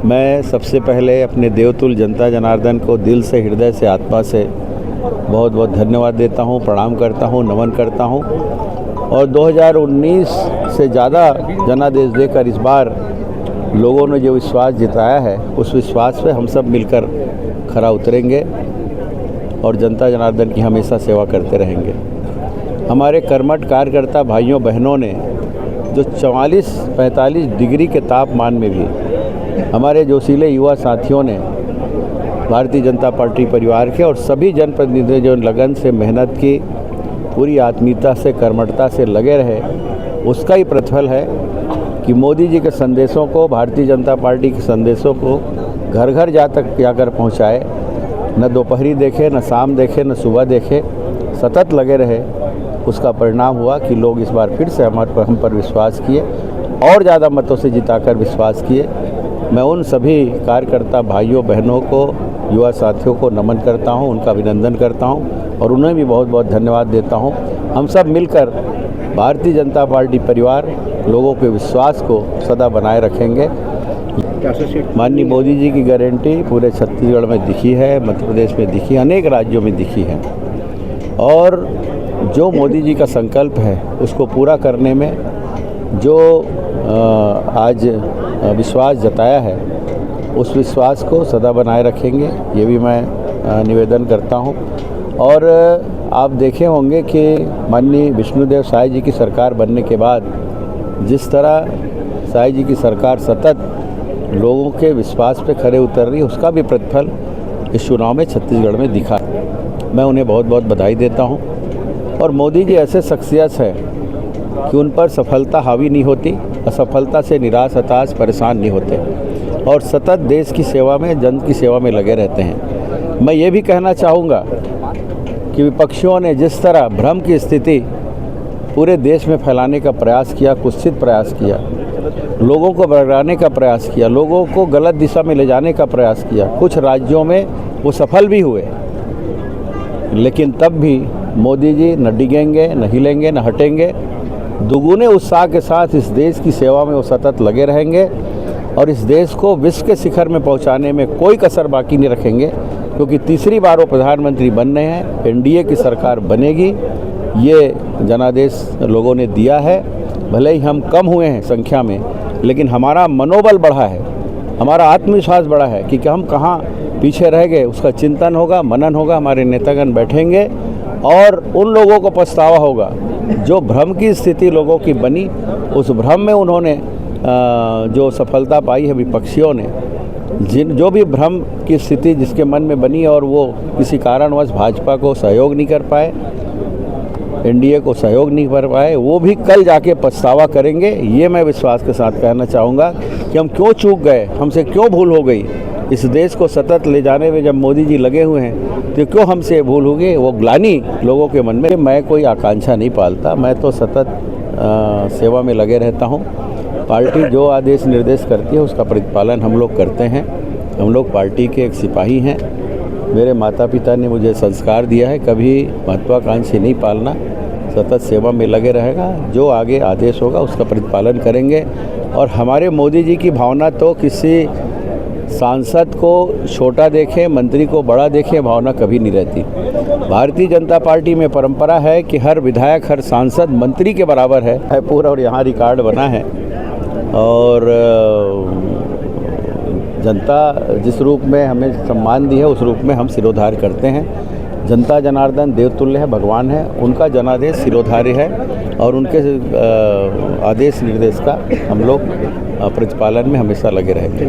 मैं सबसे पहले अपने देवतुल्य जनता जनार्दन को दिल से, हृदय से, आत्मा से बहुत बहुत धन्यवाद देता हूं, प्रणाम करता हूं, नमन करता हूं। और 2019 से ज़्यादा जनादेश देकर इस बार लोगों ने जो विश्वास जताया है, उस विश्वास पे हम सब मिलकर खरा उतरेंगे और जनता जनार्दन की हमेशा सेवा करते रहेंगे। हमारे कर्मठ कार्यकर्ता भाइयों बहनों ने जो 44-45 डिग्री के तापमान में भी हमारे जोशीले युवा साथियों ने भारतीय जनता पार्टी परिवार के और सभी जनप्रतिनिधियों जो लगन से मेहनत की, पूरी आत्मीयता से, कर्मठता से लगे रहे, उसका ही प्रतिफल है कि मोदी जी के संदेशों को, भारतीय जनता पार्टी के संदेशों को घर घर जाकर पहुंचाए। न दोपहरी देखे, न शाम देखे, न सुबह देखे, सतत लगे रहे। उसका परिणाम हुआ कि लोग इस बार फिर से हम पर विश्वास किए और ज़्यादा मतों से जिताकर विश्वास किए। मैं उन सभी कार्यकर्ता भाइयों बहनों को, युवा साथियों को नमन करता हूं, उनका अभिनंदन करता हूं और उन्हें भी बहुत बहुत धन्यवाद देता हूं। हम सब मिलकर भारतीय जनता पार्टी परिवार लोगों के विश्वास को सदा बनाए रखेंगे। माननीय मोदी जी की गारंटी पूरे छत्तीसगढ़ में दिखी है, मध्य प्रदेश में दिखी, अनेक राज्यों में दिखी है और जो मोदी जी का संकल्प है उसको पूरा करने में जो आज विश्वास जताया है, उस विश्वास को सदा बनाए रखेंगे, ये भी मैं निवेदन करता हूं। और आप देखे होंगे कि माननीय विष्णुदेव साय जी की सरकार बनने के बाद जिस तरह साय जी की सरकार सतत लोगों के विश्वास पे खरे उतर रही है, उसका भी प्रतिफल इस चुनाव में छत्तीसगढ़ में दिखा। मैं उन्हें बहुत बहुत बधाई देता हूं। और मोदी जी ऐसे शख्सियत है कि उन पर सफलता हावी नहीं होती, असफलता से निराश, हताश, परेशान नहीं होते और सतत देश की सेवा में, जन की सेवा में लगे रहते हैं। मैं ये भी कहना चाहूँगा कि विपक्षियों ने जिस तरह भ्रम की स्थिति पूरे देश में फैलाने का प्रयास किया, कुत्सित प्रयास किया, लोगों को भड़काने का प्रयास किया, लोगों को गलत दिशा में ले जाने का प्रयास किया, कुछ राज्यों में वो सफल भी हुए, लेकिन तब भी मोदी जी न डिगेंगे, न हिलेंगे, न हटेंगे। दुगुने उत्साह के साथ इस देश की सेवा में वो सतत लगे रहेंगे और इस देश को विश्व के शिखर में पहुंचाने में कोई कसर बाकी नहीं रखेंगे, क्योंकि तीसरी बार वो प्रधानमंत्री बन रहे हैं, एनडीए की सरकार बनेगी, ये जनादेश लोगों ने दिया है। भले ही हम कम हुए हैं संख्या में, लेकिन हमारा मनोबल बढ़ा है, हमारा आत्मविश्वास बढ़ा है कि हम कहाँ पीछे रह गए, उसका चिंतन होगा, मनन होगा। हमारे नेतागण बैठेंगे और उन लोगों को पछतावा होगा जो भ्रम की स्थिति लोगों की बनी, उस भ्रम में उन्होंने जो सफलता पाई है विपक्षियों ने, जो भी भ्रम की स्थिति जिसके मन में बनी और वो किसी कारणवश भाजपा को सहयोग नहीं कर पाए, एनडीए को सहयोग नहीं कर पाए, वो भी कल जाके पछतावा करेंगे। ये मैं विश्वास के साथ कहना चाहूँगा कि हम क्यों चूक गए, हमसे क्यों भूल हो गई। इस देश को सतत ले जाने में जब मोदी जी लगे हुए हैं तो क्यों हमसे भूल हो गई, वो ग्लानि लोगों के मन में। मैं कोई आकांक्षा नहीं पालता, मैं तो सतत सेवा में लगे रहता हूँ। पार्टी जो आदेश निर्देश करती है उसका प्रतिपालन हम लोग करते हैं। हम लोग पार्टी के एक सिपाही हैं। मेरे माता पिता ने मुझे संस्कार दिया है कभी महत्वाकांक्षी नहीं पालना, सतत सेवा में लगे रहेगा। जो आगे आदेश होगा उसका प्रतिपालन करेंगे। और हमारे मोदी जी की भावना तो किसी सांसद को छोटा देखे, मंत्री को बड़ा देखे, भावना कभी नहीं रहती। भारतीय जनता पार्टी में परंपरा है कि हर विधायक, हर सांसद मंत्री के बराबर है पूरा, और यहाँ रिकॉर्ड बना है। और जनता जिस रूप में हमें सम्मान दी है उस रूप में हम सिरोधार्य करते हैं। जनता जनार्दन देवतुल्य है, भगवान है, उनका जनादेश सिरोधार्य है और उनके आदेश निर्देश का हम लोग प्रतिपालन में हमेशा लगे रहेंगे।